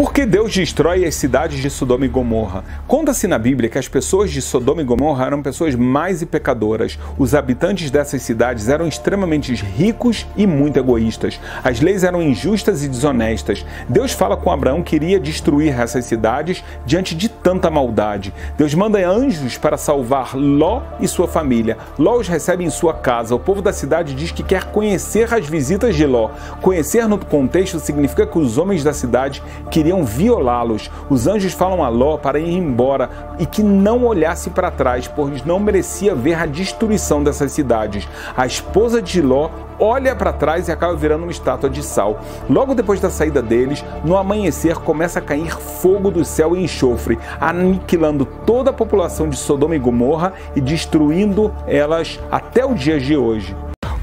Por que Deus destrói as cidades de Sodoma e Gomorra? Conta-se na Bíblia que as pessoas de Sodoma e Gomorra eram pessoas más e pecadoras. Os habitantes dessas cidades eram extremamente ricos e muito egoístas. As leis eram injustas e desonestas. Deus fala com Abraão que iria destruir essas cidades diante de tanta maldade. Deus manda anjos para salvar Ló e sua família. Ló os recebe em sua casa. O povo da cidade diz que quer conhecer as visitas de Ló. Conhecer no contexto significa que os homens da cidade queriam violá-los. Os anjos falam a Ló para ir embora e que não olhasse para trás, pois não merecia ver a destruição dessas cidades. A esposa de Ló olha para trás e acaba virando uma estátua de sal. Logo depois da saída deles, no amanhecer começa a cair fogo do céu e enxofre, aniquilando toda a população de Sodoma e Gomorra e destruindo elas até o dia de hoje.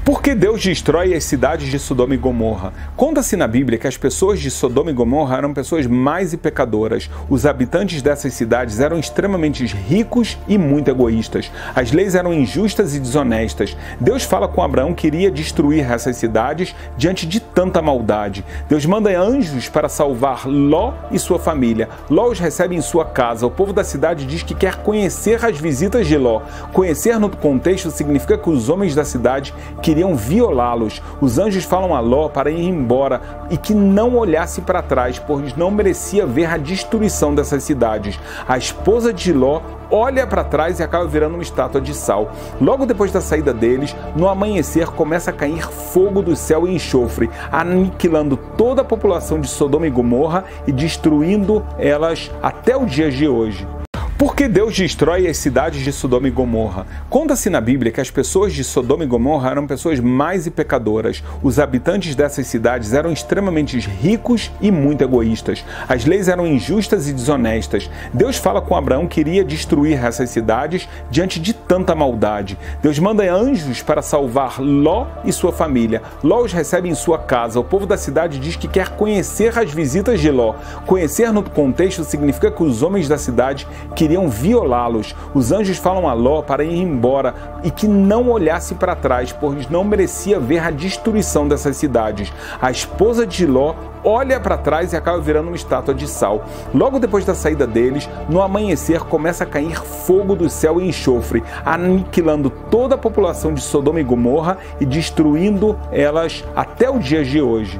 Por que Deus destrói as cidades de Sodoma e Gomorra? Conta-se na Bíblia que as pessoas de Sodoma e Gomorra eram pessoas más e pecadoras. Os habitantes dessas cidades eram extremamente ricos e muito egoístas. As leis eram injustas e desonestas. Deus fala com Abraão que iria destruir essas cidades diante de tanta maldade. Deus manda anjos para salvar Ló e sua família. Ló os recebe em sua casa. O povo da cidade diz que quer conhecer as visitas de Ló. Conhecer no contexto significa que os homens da cidade queriam violá-los. Os anjos falam a Ló para ir embora e que não olhasse para trás, pois não merecia ver a destruição dessas cidades. A esposa de Ló olha para trás e acaba virando uma estátua de sal. Logo depois da saída deles, no amanhecer começa a cair fogo do céu e enxofre, aniquilando toda a população de Sodoma e Gomorra e destruindo elas até o dia de hoje. Por que Deus destrói as cidades de Sodoma e Gomorra? Conta-se na Bíblia que as pessoas de Sodoma e Gomorra eram pessoas más e pecadoras. Os habitantes dessas cidades eram extremamente ricos e muito egoístas. As leis eram injustas e desonestas. Deus fala com Abraão que iria destruir essas cidades diante de tanta maldade. Deus manda anjos para salvar Ló e sua família. Ló os recebe em sua casa. O povo da cidade diz que quer conhecer as visitas de Ló. Conhecer no contexto significa que os homens da cidade queriam violá-los. Os anjos falam a Ló para ir embora e que não olhasse para trás, pois não merecia ver a destruição dessas cidades. A esposa de Ló olha para trás e acaba virando uma estátua de sal. Logo depois da saída deles, no amanhecer começa a cair fogo do céu e enxofre, aniquilando toda a população de Sodoma e Gomorra e destruindo elas até o dia de hoje.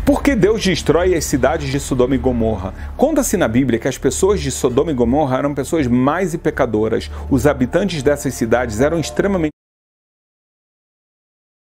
Por que Deus destrói as cidades de Sodoma e Gomorra? Conta-se na Bíblia que as pessoas de Sodoma e Gomorra eram pessoas más e pecadoras. Os habitantes dessas cidades eram extremamente